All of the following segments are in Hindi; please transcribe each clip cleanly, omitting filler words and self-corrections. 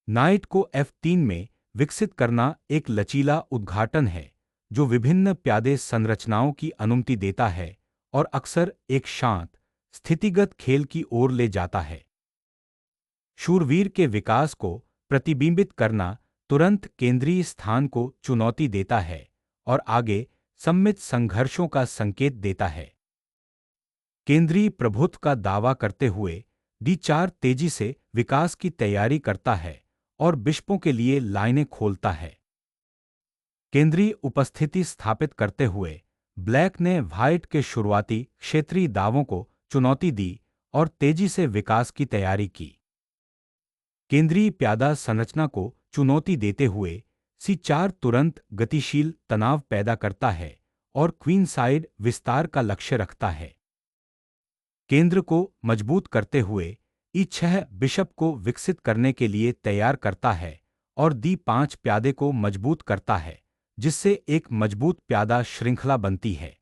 नाइट को F3 में विकसित करना एक लचीला उद्घाटन है जो विभिन्न प्यादे संरचनाओं की अनुमति देता है और अक्सर एक शांत, स्थितिगत खेल की ओर ले जाता है। शूरवीर के विकास को प्रतिबिंबित करना तुरंत केंद्रीय स्थान को चुनौती देता है और आगे सम्मित संघर्षों का संकेत देता है। केंद्रीय प्रभुत्व का दावा करते हुए D4 तेजी से विकास की तैयारी करता है और बिशपों के लिए लाइनें खोलता है। केंद्रीय उपस्थिति स्थापित करते हुए ब्लैक ने व्हाइट के शुरुआती क्षेत्रीय दावों को चुनौती दी और तेजी से विकास की तैयारी की। केंद्रीय प्यादा संरचना को चुनौती देते हुए C4 तुरंत गतिशील तनाव पैदा करता है और क्वीन साइड विस्तार का लक्ष्य रखता है। केंद्र को मजबूत करते हुए E6 बिशप को विकसित करने के लिए तैयार करता है और D5 प्यादे को मजबूत करता है, जिससे एक मजबूत प्यादा श्रृंखला बनती है।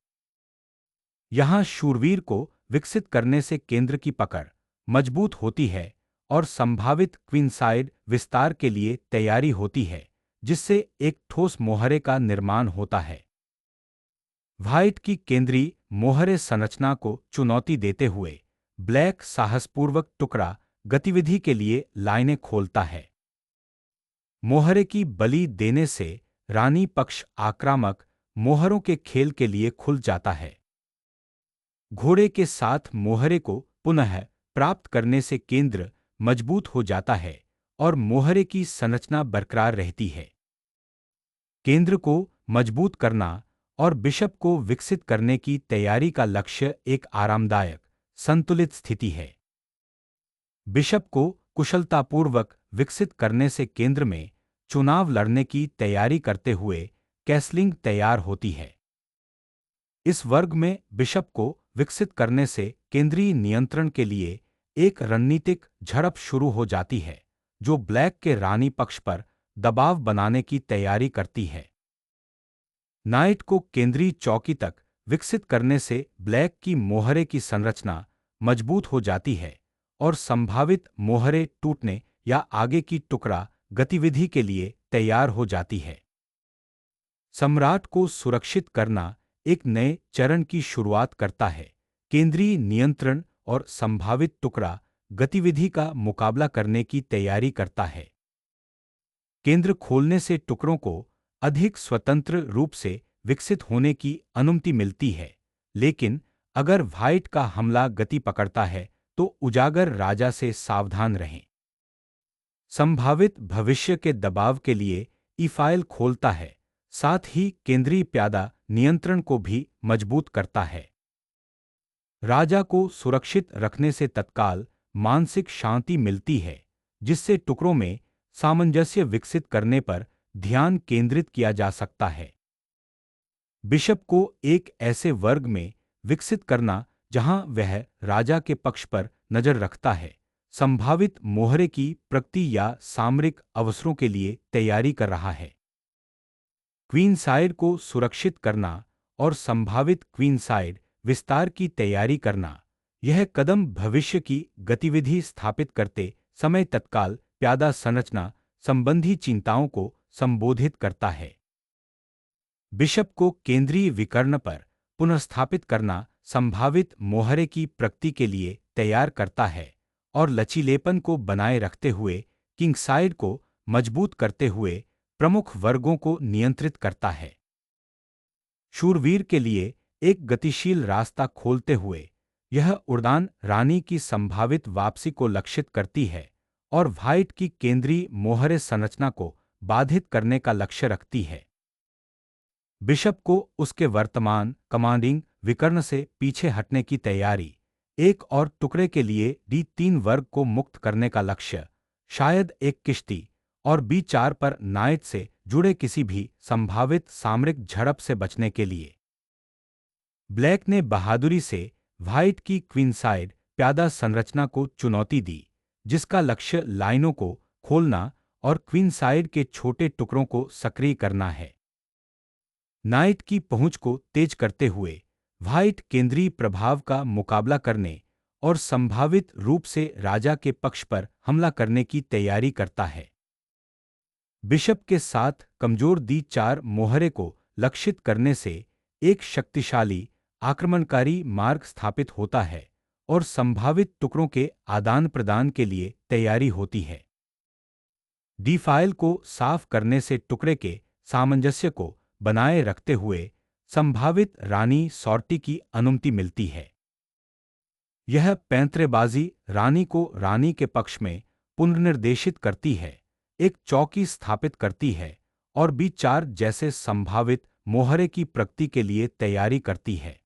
यहाँ शूरवीर को विकसित करने से केंद्र की पकड़ मजबूत होती है और संभावित क्वीनसाइड विस्तार के लिए तैयारी होती है, जिससे एक ठोस मोहरे का निर्माण होता है। व्हाइट की केंद्रीय मोहरे संरचना को चुनौती देते हुए ब्लैक साहसपूर्वक टुकड़ा गतिविधि के लिए लाइनें खोलता है। मोहरे की बलि देने से रानी पक्ष आक्रामक मोहरों के खेल के लिए खुल जाता है। घोड़े के साथ मोहरे को पुनः प्राप्त करने से केंद्र मजबूत हो जाता है और मोहरे की संरचना बरकरार रहती है। केंद्र को मजबूत करना और बिशप को विकसित करने की तैयारी का लक्ष्य एक आरामदायक, संतुलित स्थिति है। बिशप को कुशलतापूर्वक विकसित करने से केंद्र में चुनाव लड़ने की तैयारी करते हुए कैसलिंग तैयार होती है। इस वर्ग में बिशप को विकसित करने से केंद्रीय नियंत्रण के लिए एक रणनीतिक झड़प शुरू हो जाती है, जो ब्लैक के रानी पक्ष पर दबाव बनाने की तैयारी करती है। नाइट को केंद्रीय चौकी तक विकसित करने से ब्लैक की मोहरे की संरचना मजबूत हो जाती है और संभावित मोहरे टूटने या आगे की टुकड़ा गतिविधि के लिए तैयार हो जाती है। सम्राट को सुरक्षित करना एक नए चरण की शुरुआत करता है। केंद्रीय नियंत्रण और संभावित टुकड़ा गतिविधि का मुकाबला करने की तैयारी करता है। केंद्र खोलने से टुकड़ों को अधिक स्वतंत्र रूप से विकसित होने की अनुमति मिलती है, लेकिन अगर व्हाइट का हमला गति पकड़ता है तो उजागर राजा से सावधान रहें। संभावित भविष्य के दबाव के लिए E5 खोलता है, साथ ही केंद्रीय प्यादा नियंत्रण को भी मजबूत करता है। राजा को सुरक्षित रखने से तत्काल मानसिक शांति मिलती है, जिससे टुकड़ों में सामंजस्य विकसित करने पर ध्यान केंद्रित किया जा सकता है। बिशप को एक ऐसे वर्ग में विकसित करना जहां वह राजा के पक्ष पर नजर रखता है, संभावित मोहरे की प्रगति या सामरिक अवसरों के लिए तैयारी कर रहा है। क्वीन साइड को सुरक्षित करना और संभावित क्वीन साइड विस्तार की तैयारी करना, यह कदम भविष्य की गतिविधि स्थापित करते समय तत्काल प्यादा संरचना संबंधी चिंताओं को संबोधित करता है। बिशप को केंद्रीय विकर्ण पर पुनर्स्थापित करना संभावित मोहरे की प्रगति के लिए तैयार करता है और लचीलेपन को बनाए रखते हुए किंग साइड को मजबूत करते हुए प्रमुख वर्गों को नियंत्रित करता है। शूरवीर के लिए एक गतिशील रास्ता खोलते हुए यह उड़ान रानी की संभावित वापसी को लक्षित करती है और व्हाइट की केंद्रीय मोहरे संरचना को बाधित करने का लक्ष्य रखती है। बिशप को उसके वर्तमान कमांडिंग विकर्ण से पीछे हटने की तैयारी, एक और टुकड़े के लिए D3 वर्ग को मुक्त करने का लक्ष्य, शायद एक किश्ती, और B4 पर नाइट से जुड़े किसी भी संभावित सामरिक झड़प से बचने के लिए। ब्लैक ने बहादुरी से व्हाइट की क्वीनसाइड प्यादा संरचना को चुनौती दी, जिसका लक्ष्य लाइनों को खोलना और क्वीनसाइड के छोटे टुकड़ों को सक्रिय करना है। नाइट की पहुंच को तेज करते हुए व्हाइट केंद्रीय प्रभाव का मुकाबला करने और संभावित रूप से राजा के पक्ष पर हमला करने की तैयारी करता है। बिशप के साथ कमजोर D4 मोहरे को लक्षित करने से एक शक्तिशाली आक्रमणकारी मार्ग स्थापित होता है और संभावित टुकड़ों के आदान प्रदान के लिए तैयारी होती है। डी फाइल को साफ करने से टुकड़े के सामंजस्य को बनाए रखते हुए संभावित रानी सॉर्टी की अनुमति मिलती है। यह पैंतरेबाजी रानी को रानी के पक्ष में पुनर्निर्देशित करती है, एक चौकी स्थापित करती है और B4 जैसे संभावित मोहरे की प्रगति के लिए तैयारी करती है।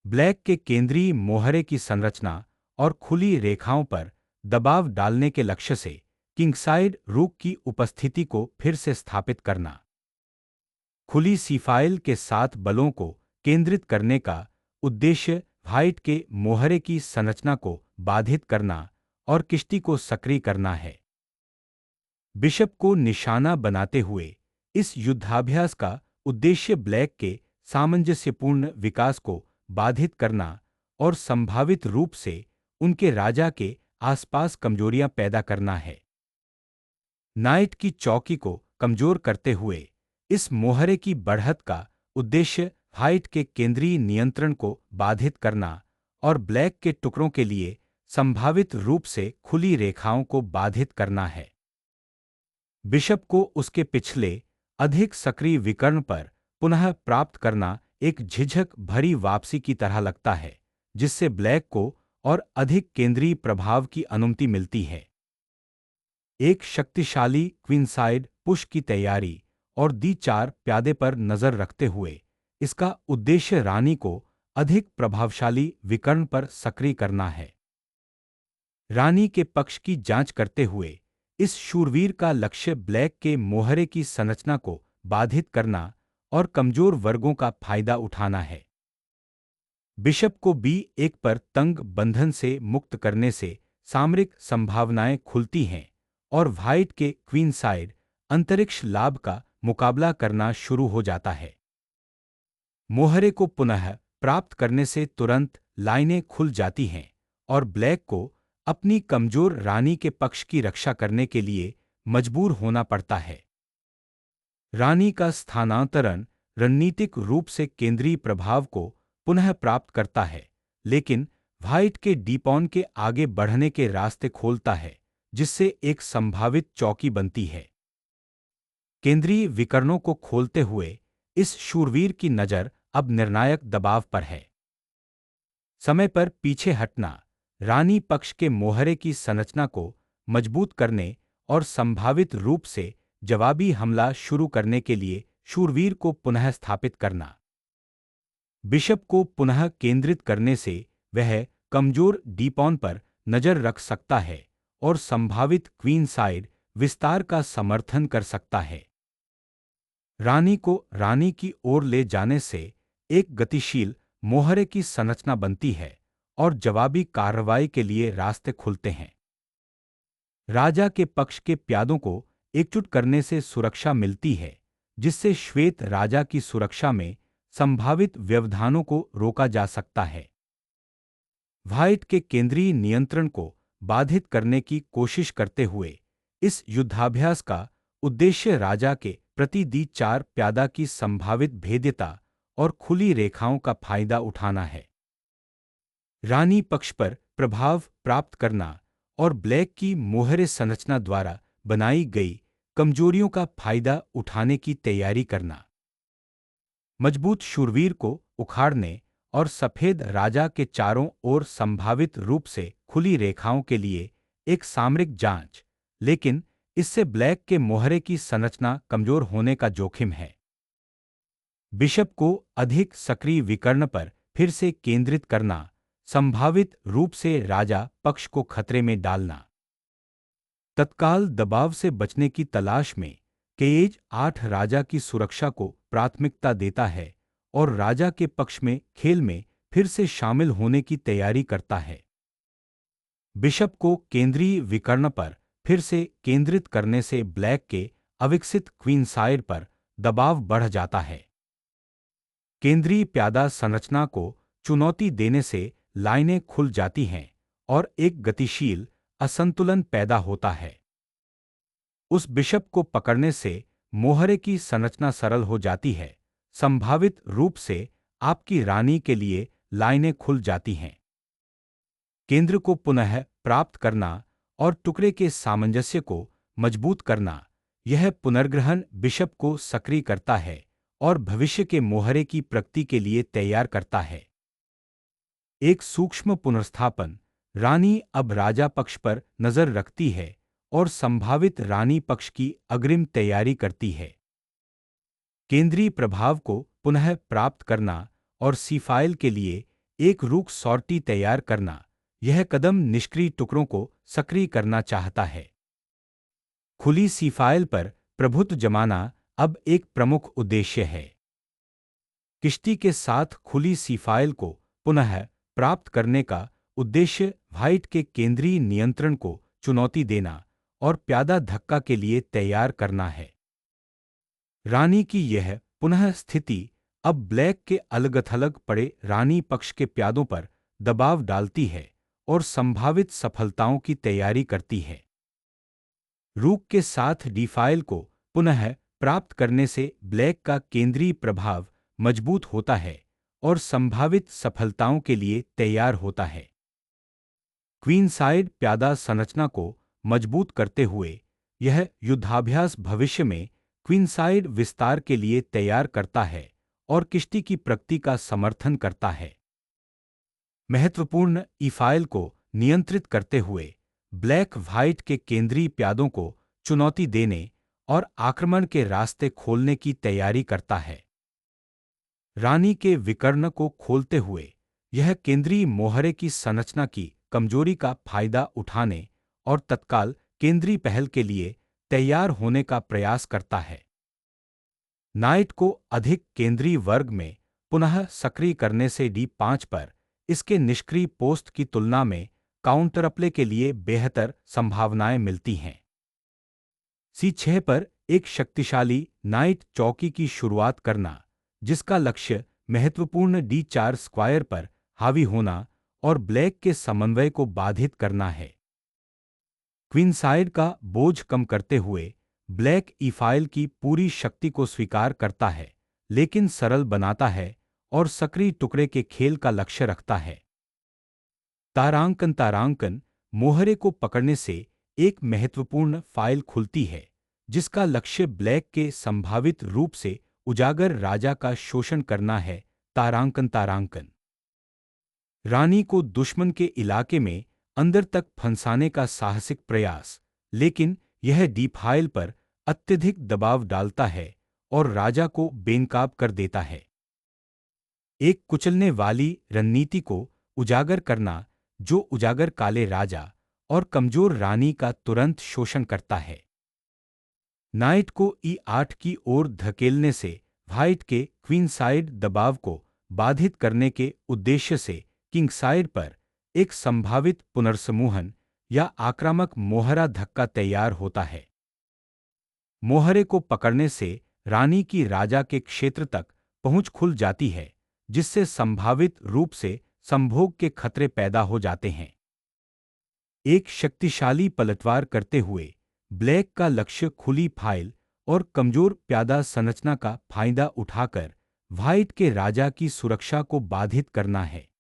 ब्लैक के केंद्रीय मोहरे की संरचना और खुली रेखाओं पर दबाव डालने के लक्ष्य से किंगसाइड रूक की उपस्थिति को फिर से स्थापित करना। खुली सीफाइल के साथ बलों को केंद्रित करने का उद्देश्य व्हाइट के मोहरे की संरचना को बाधित करना और किश्ती को सक्रिय करना है। बिशप को निशाना बनाते हुए इस युद्धाभ्यास का उद्देश्य ब्लैक के सामंजस्यपूर्ण विकास को बाधित करना और संभावित रूप से उनके राजा के आसपास कमजोरियां पैदा करना है। नाइट की चौकी को कमजोर करते हुए इस मोहरे की बढ़त का उद्देश्य व्हाइट के केंद्रीय नियंत्रण को बाधित करना और ब्लैक के टुकड़ों के लिए संभावित रूप से खुली रेखाओं को बाधित करना है। बिशप को उसके पिछले अधिक सक्रिय विकर्ण पर पुनः प्राप्त करना एक झिझक भरी वापसी की तरह लगता है, जिससे ब्लैक को और अधिक केंद्रीय प्रभाव की अनुमति मिलती है। एक शक्तिशाली क्वीनसाइड पुश की तैयारी और D4 प्यादे पर नजर रखते हुए इसका उद्देश्य रानी को अधिक प्रभावशाली विकर्ण पर सक्रिय करना है। रानी के पक्ष की जांच करते हुए इस शूरवीर का लक्ष्य ब्लैक के मोहरे की संरचना को बाधित करना और कमजोर वर्गों का फायदा उठाना है। बिशप को B1 पर तंग बंधन से मुक्त करने से सामरिक संभावनाएं खुलती हैं और व्हाइट के क्वीनसाइड अंतरिक्ष लाभ का मुकाबला करना शुरू हो जाता है। मोहरे को पुनः प्राप्त करने से तुरंत लाइनें खुल जाती हैं और ब्लैक को अपनी कमजोर रानी के पक्ष की रक्षा करने के लिए मजबूर होना पड़ता है। रानी का स्थानांतरण रणनीतिक रूप से केंद्रीय प्रभाव को पुनः प्राप्त करता है, लेकिन व्हाइट के D-पॉन के आगे बढ़ने के रास्ते खोलता है, जिससे एक संभावित चौकी बनती है। केंद्रीय विकर्णों को खोलते हुए इस शूरवीर की नज़र अब निर्णायक दबाव पर है। समय पर पीछे हटना रानी पक्ष के मोहरे की संरचना को मजबूत करने और संभावित रूप से जवाबी हमला शुरू करने के लिए शूरवीर को पुनः स्थापित करना। बिशप को पुनः केंद्रित करने से वह कमजोर D-पॉन पर नजर रख सकता है और संभावित क्वीन साइड विस्तार का समर्थन कर सकता है। रानी को रानी की ओर ले जाने से एक गतिशील मोहरे की संरचना बनती है और जवाबी कार्रवाई के लिए रास्ते खुलते हैं। राजा के पक्ष के प्यादों को एकजुट करने से सुरक्षा मिलती है, जिससे श्वेत राजा की सुरक्षा में संभावित व्यवधानों को रोका जा सकता है। व्हाइट के केंद्रीय नियंत्रण को बाधित करने की कोशिश करते हुए इस युद्धाभ्यास का उद्देश्य राजा के प्रति D-4 प्यादा की संभावित भेद्यता और खुली रेखाओं का फायदा उठाना है। रानी पक्ष पर प्रभाव प्राप्त करना और ब्लैक की मोहरे संरचना द्वारा बनाई गई कमजोरियों का फायदा उठाने की तैयारी करना। मजबूत शूरवीर को उखाड़ने और सफेद राजा के चारों ओर संभावित रूप से खुली रेखाओं के लिए एक सामरिक जांच, लेकिन इससे ब्लैक के मोहरे की संरचना कमजोर होने का जोखिम है। बिशप को अधिक सक्रिय विकर्ण पर फिर से केंद्रित करना, संभावित रूप से राजा पक्ष को खतरे में डालना। तत्काल दबाव से बचने की तलाश में केज 8 राजा की सुरक्षा को प्राथमिकता देता है और राजा के पक्ष में खेल में फिर से शामिल होने की तैयारी करता है। बिशप को केंद्रीय विकर्ण पर फिर से केंद्रित करने से ब्लैक के अविकसित क्वीन साइड पर दबाव बढ़ जाता है। केंद्रीय प्यादा संरचना को चुनौती देने से लाइनें खुल जाती हैं और एक गतिशील असंतुलन पैदा होता है। उस बिशप को पकड़ने से मोहरे की संरचना सरल हो जाती है। संभावित रूप से आपकी रानी के लिए लाइनें खुल जाती हैं। केंद्र को पुनः प्राप्त करना और टुकड़े के सामंजस्य को मजबूत करना, यह पुनर्ग्रहण बिशप को सक्रिय करता है और भविष्य के मोहरे की प्रगति के लिए तैयार करता है। एक सूक्ष्म पुनर्स्थापन, रानी अब राजा पक्ष पर नजर रखती है और संभावित रानी पक्ष की अग्रिम तैयारी करती है। केंद्रीय प्रभाव को पुनः प्राप्त करना और सीफाइल के लिए एक रूक सॉर्टी तैयार करना, यह कदम निष्क्रिय टुकड़ों को सक्रिय करना चाहता है। खुली सीफाइल पर प्रभुत्व जमाना अब एक प्रमुख उद्देश्य है। किश्ती के साथ खुली सीफाइल को पुनः प्राप्त करने का उद्देश्य व्हाइट के केंद्रीय नियंत्रण को चुनौती देना और प्यादा धक्का के लिए तैयार करना है। रानी की यह पुनः स्थिति अब ब्लैक के अलग-थलग पड़े रानी पक्ष के प्यादों पर दबाव डालती है और संभावित सफलताओं की तैयारी करती है। रूक के साथ डीफाइल को पुनः प्राप्त करने से ब्लैक का केंद्रीय प्रभाव मजबूत होता है और संभावित सफलताओं के लिए तैयार होता है। क्वीनसाइड प्यादा संरचना को मजबूत करते हुए, यह युद्धाभ्यास भविष्य में क्वीनसाइड विस्तार के लिए तैयार करता है और किश्ती की प्रगति का समर्थन करता है। महत्वपूर्ण ईफाइल को नियंत्रित करते हुए, ब्लैक व्हाइट के केंद्रीय प्यादों को चुनौती देने और आक्रमण के रास्ते खोलने की तैयारी करता है। रानी के विकर्ण को खोलते हुए, यह केंद्रीय मोहरे की संरचना की कमजोरी का फायदा उठाने और तत्काल केंद्रीय पहल के लिए तैयार होने का प्रयास करता है। नाइट को अधिक केंद्रीय वर्ग में पुनः सक्रिय करने से D5 पर इसके निष्क्रिय पोस्ट की तुलना में काउंटरप्ले के लिए बेहतर संभावनाएं मिलती हैं। C6 पर एक शक्तिशाली नाइट चौकी की शुरुआत करना, जिसका लक्ष्य महत्वपूर्ण D4 स्क्वायर पर हावी होना और ब्लैक के समन्वय को बाधित करना है। क्वीनसाइड का बोझ कम करते हुए, ब्लैक ईफाइल की पूरी शक्ति को स्वीकार करता है, लेकिन सरल बनाता है और सक्रिय टुकड़े के खेल का लक्ष्य रखता है। तारांकन मोहरे को पकड़ने से एक महत्वपूर्ण फाइल खुलती है, जिसका लक्ष्य ब्लैक के संभावित रूप से उजागर राजा का शोषण करना है। तारांकन रानी को दुश्मन के इलाके में अंदर तक फंसाने का साहसिक प्रयास, लेकिन यह डीफाइल पर अत्यधिक दबाव डालता है और राजा को बेनकाब कर देता है। एक कुचलने वाली रणनीति को उजागर करना, जो उजागर काले राजा और कमजोर रानी का तुरंत शोषण करता है। नाइट को E8 की ओर धकेलने से व्हाइट के क्वीनसाइड दबाव को बाधित करने के उद्देश्य से किंगसाइड पर एक संभावित पुनर्समूहन या आक्रामक मोहरा धक्का तैयार होता है। मोहरे को पकड़ने से रानी की राजा के क्षेत्र तक पहुंच खुल जाती है, जिससे संभावित रूप से संभोग के खतरे पैदा हो जाते हैं। एक शक्तिशाली पलटवार करते हुए, ब्लैक का लक्ष्य खुली फाइल और कमजोर प्यादा संरचना का फायदा उठाकर व्हाइट के राजा की सुरक्षा को बाधित करना है।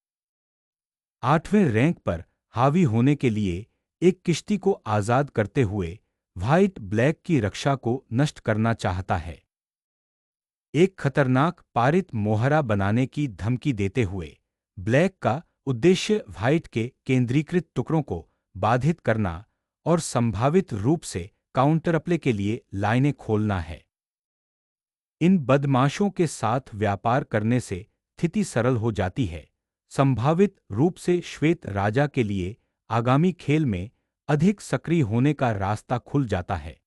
8वें रैंक पर हावी होने के लिए एक किश्ती को आजाद करते हुए, व्हाइट ब्लैक की रक्षा को नष्ट करना चाहता है। एक खतरनाक पारित मोहरा बनाने की धमकी देते हुए, ब्लैक का उद्देश्य व्हाइट के केंद्रीकृत टुकड़ों को बाधित करना और संभावित रूप से काउंटरप्ले के लिए लाइनें खोलना है। इन बदमाशों के साथ व्यापार करने से स्थिति सरल हो जाती है। संभावित रूप से श्वेत राजा के लिए आगामी खेल में अधिक सक्रिय होने का रास्ता खुल जाता है।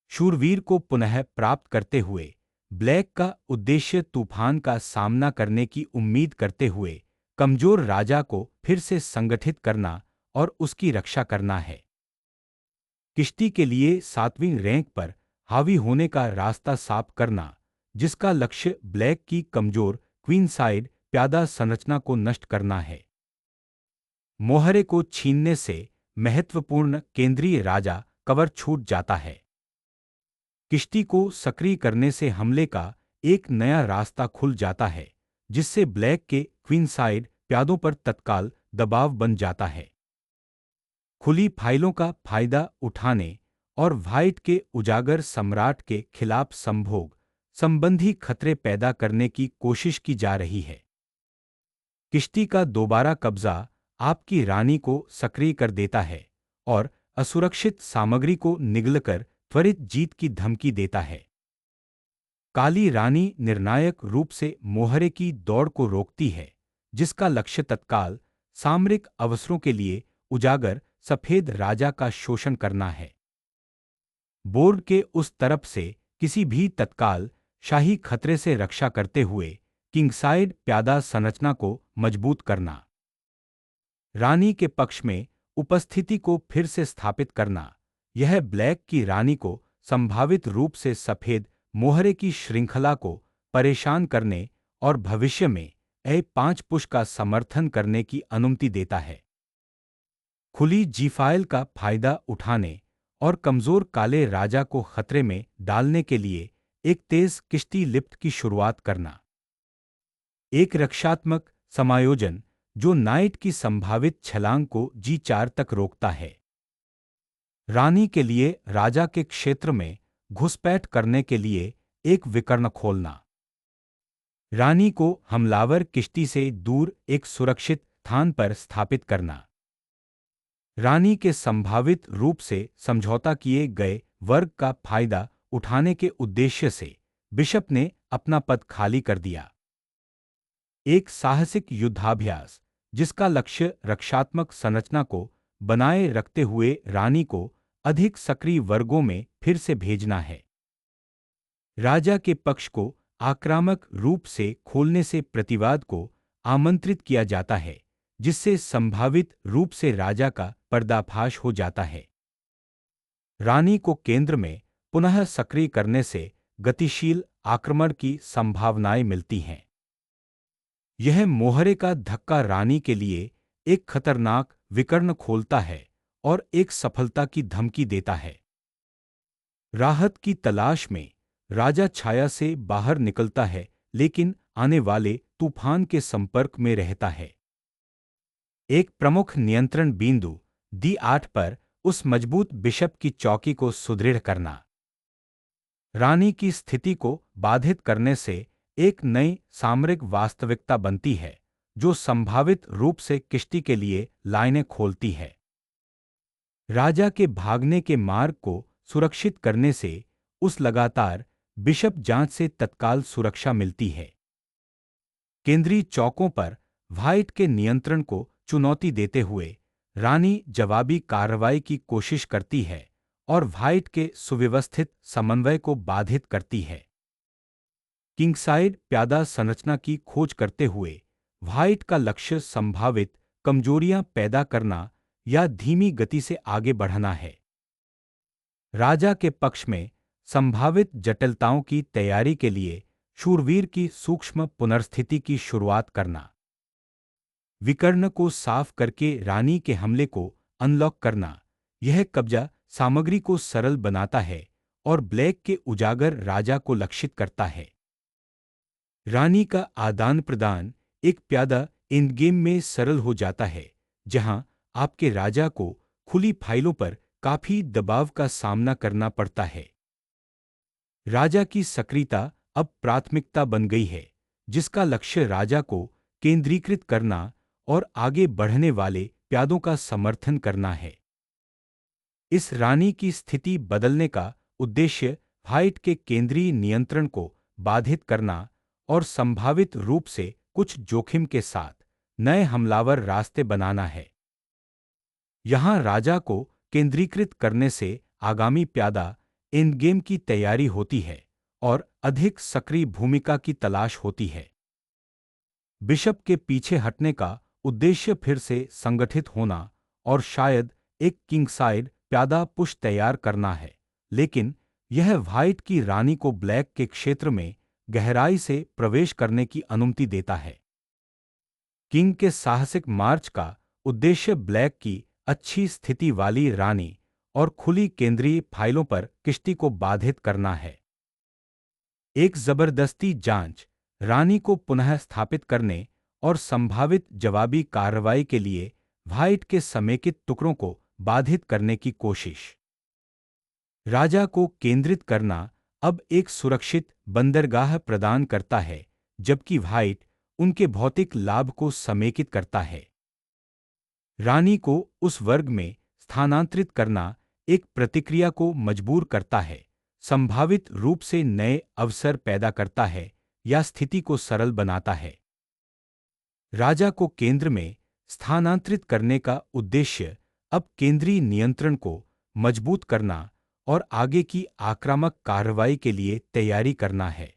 शूरवीर को पुनः प्राप्त करते हुए, ब्लैक का उद्देश्य तूफान का सामना करने की उम्मीद करते हुए कमजोर राजा को फिर से संगठित करना और उसकी रक्षा करना है। किश्ती के लिए 7वीं रैंक पर हावी होने का रास्ता साफ करना, जिसका लक्ष्य ब्लैक की कमजोर क्वीनसाइड प्यादा संरचना को नष्ट करना है। मोहरे को छीनने से महत्वपूर्ण केंद्रीय राजा कवर छूट जाता है। किश्ती को सक्रिय करने से हमले का एक नया रास्ता खुल जाता है, जिससे ब्लैक के क्वीनसाइड प्यादों पर तत्काल दबाव बन जाता है। खुली फाइलों का फायदा उठाने और व्हाइट के उजागर सम्राट के खिलाफ संभोग संबंधी खतरे पैदा करने की कोशिश की जा रही है। किश्ती का दोबारा कब्जा आपकी रानी को सक्रिय कर देता है और असुरक्षित सामग्री को निगलकर त्वरित जीत की धमकी देता है। काली रानी निर्णायक रूप से मोहरे की दौड़ को रोकती है, जिसका लक्ष्य तत्काल सामरिक अवसरों के लिए उजागर सफेद राजा का शोषण करना है। बोर्ड के उस तरफ से किसी भी तत्काल शाही खतरे से रक्षा करते हुए किंगसाइड प्यादा संरचना को मजबूत करना। रानी के पक्ष में उपस्थिति को फिर से स्थापित करना, यह ब्लैक की रानी को संभावित रूप से सफेद मोहरे की श्रृंखला को परेशान करने और भविष्य में ए5 पुश का समर्थन करने की अनुमति देता है। खुली जी फाइल का फायदा उठाने और कमजोर काले राजा को खतरे में डालने के लिए एक तेज किश्ती लिफ्ट की शुरुआत करना। एक रक्षात्मक समायोजन जो नाइट की संभावित छलांग को जी4 तक रोकता है। रानी के लिए राजा के क्षेत्र में घुसपैठ करने के लिए एक विकर्ण खोलना। रानी को हमलावर किश्ती से दूर एक सुरक्षित स्थान पर स्थापित करना। रानी के संभावित रूप से समझौता किए गए वर्ग का फायदा उठाने के उद्देश्य से बिशप ने अपना पद खाली कर दिया। एक साहसिक युद्धाभ्यास जिसका लक्ष्य रक्षात्मक संरचना को बनाए रखते हुए रानी को अधिक सक्रिय वर्गों में फिर से भेजना है। राजा के पक्ष को आक्रामक रूप से खोलने से प्रतिवाद को आमंत्रित किया जाता है, जिससे संभावित रूप से राजा का पर्दाफाश हो जाता है। रानी को केंद्र में पुनः सक्रिय करने से गतिशील आक्रमण की संभावनाएं मिलती हैं। यह मोहरे का धक्का रानी के लिए एक खतरनाक विकर्ण खोलता है और एक सफलता की धमकी देता है। राहत की तलाश में राजा छाया से बाहर निकलता है, लेकिन आने वाले तूफान के संपर्क में रहता है। एक प्रमुख नियंत्रण बिंदु D8 पर उस मजबूत बिशप की चौकी को सुदृढ़ करना। रानी की स्थिति को बाधित करने से एक नई सामरिक वास्तविकता बनती है, जो संभावित रूप से किश्ती के लिए लाइनें खोलती है। राजा के भागने के मार्ग को सुरक्षित करने से उस लगातार बिशप जांच से तत्काल सुरक्षा मिलती है। केंद्रीय चौकों पर व्हाइट के नियंत्रण को चुनौती देते हुए रानी जवाबी कार्रवाई की कोशिश करती है और व्हाइट के सुव्यवस्थित समन्वय को बाधित करती है। किंगसाइड प्यादा संरचना की खोज करते हुए व्हाइट का लक्ष्य संभावित कमजोरियां पैदा करना या धीमी गति से आगे बढ़ना है। राजा के पक्ष में संभावित जटिलताओं की तैयारी के लिए शूरवीर की सूक्ष्म पुनर्स्थिति की शुरुआत करना। विकर्ण को साफ करके रानी के हमले को अनलॉक करना, यह कब्जा सामग्री को सरल बनाता है और ब्लैक के उजागर राजा को लक्षित करता है। रानी का आदान प्रदान एक प्यादा एंडगेम में सरल हो जाता है, जहां आपके राजा को खुली फाइलों पर काफी दबाव का सामना करना पड़ता है। राजा की सक्रियता अब प्राथमिकता बन गई है, जिसका लक्ष्य राजा को केंद्रीकृत करना और आगे बढ़ने वाले प्यादों का समर्थन करना है। इस रानी की स्थिति बदलने का उद्देश्य व्हाइट के केंद्रीय नियंत्रण को बाधित करना और संभावित रूप से कुछ जोखिम के साथ नए हमलावर रास्ते बनाना है। यहां राजा को केंद्रीकृत करने से आगामी प्यादा एंडगेम की तैयारी होती है और अधिक सक्रिय भूमिका की तलाश होती है। बिशप के पीछे हटने का उद्देश्य फिर से संगठित होना और शायद एक किंगसाइड प्यादा पुश तैयार करना है, लेकिन यह व्हाइट की रानी को ब्लैक के क्षेत्र में गहराई से प्रवेश करने की अनुमति देता है। किंग के साहसिक मार्च का उद्देश्य ब्लैक की अच्छी स्थिति वाली रानी और खुली केंद्रीय फाइलों पर किश्ती को बाधित करना है। एक जबरदस्ती जांच, रानी को पुनः स्थापित करने और संभावित जवाबी कार्रवाई के लिए व्हाइट के समेकित टुकड़ों को बाधित करने की कोशिश। राजा को केंद्रित करना अब एक सुरक्षित बंदरगाह प्रदान करता है, जबकि व्हाइट उनके भौतिक लाभ को समेकित करता है। रानी को उस वर्ग में स्थानांतरित करना एक प्रतिक्रिया को मजबूर करता है, संभावित रूप से नए अवसर पैदा करता है या स्थिति को सरल बनाता है। राजा को केंद्र में स्थानांतरित करने का उद्देश्य अब केंद्रीय नियंत्रण को मजबूत करना और आगे की आक्रामक कार्रवाई के लिए तैयारी करना है।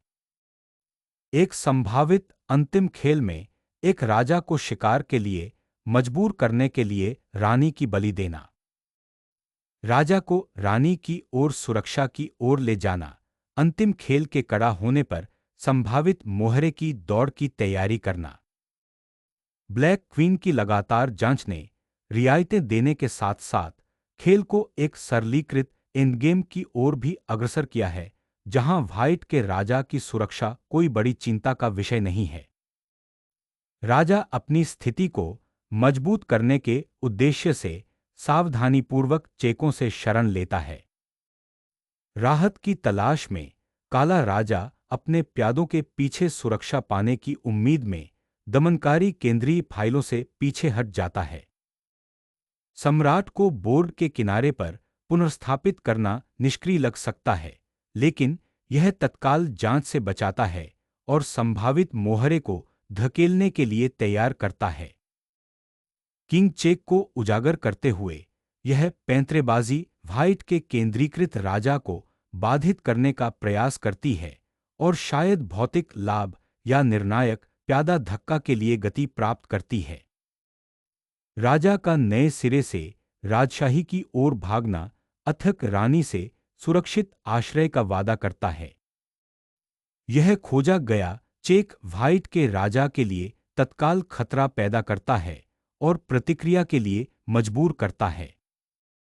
एक संभावित अंतिम खेल में एक राजा को शिकार के लिए मजबूर करने के लिए रानी की बलि देना। राजा को रानी की ओर सुरक्षा की ओर ले जाना, अंतिम खेल के कड़ा होने पर संभावित मोहरे की दौड़ की तैयारी करना। ब्लैक क्वीन की लगातार जांच ने रियायतें देने के साथ साथ खेल को एक सरलीकृत एंडगेम की ओर भी अग्रसर किया है, जहां व्हाइट के राजा की सुरक्षा कोई बड़ी चिंता का विषय नहीं है। राजा अपनी स्थिति को मजबूत करने के उद्देश्य से सावधानीपूर्वक चेकों से शरण लेता है। राहत की तलाश में काला राजा अपने प्यादों के पीछे सुरक्षा पाने की उम्मीद में दमनकारी केंद्रीय फाइलों से पीछे हट जाता है। सम्राट को बोर्ड के किनारे पर पुनर्स्थापित करना निष्क्रिय लग सकता है, लेकिन यह तत्काल जांच से बचाता है और संभावित मोहरे को धकेलने के लिए तैयार करता है। किंग चेक को उजागर करते हुए यह पैंतरेबाजी व्हाइट के केंद्रीकृत राजा को बाधित करने का प्रयास करती है और शायद भौतिक लाभ या निर्णायक प्यादा धक्का के लिए गति प्राप्त करती है। राजा का नए सिरे से राजशाही की ओर भागना अथक रानी से सुरक्षित आश्रय का वादा करता है। यह खोजा गया चेक व्हाइट के राजा के लिए तत्काल खतरा पैदा करता है और प्रतिक्रिया के लिए मजबूर करता है।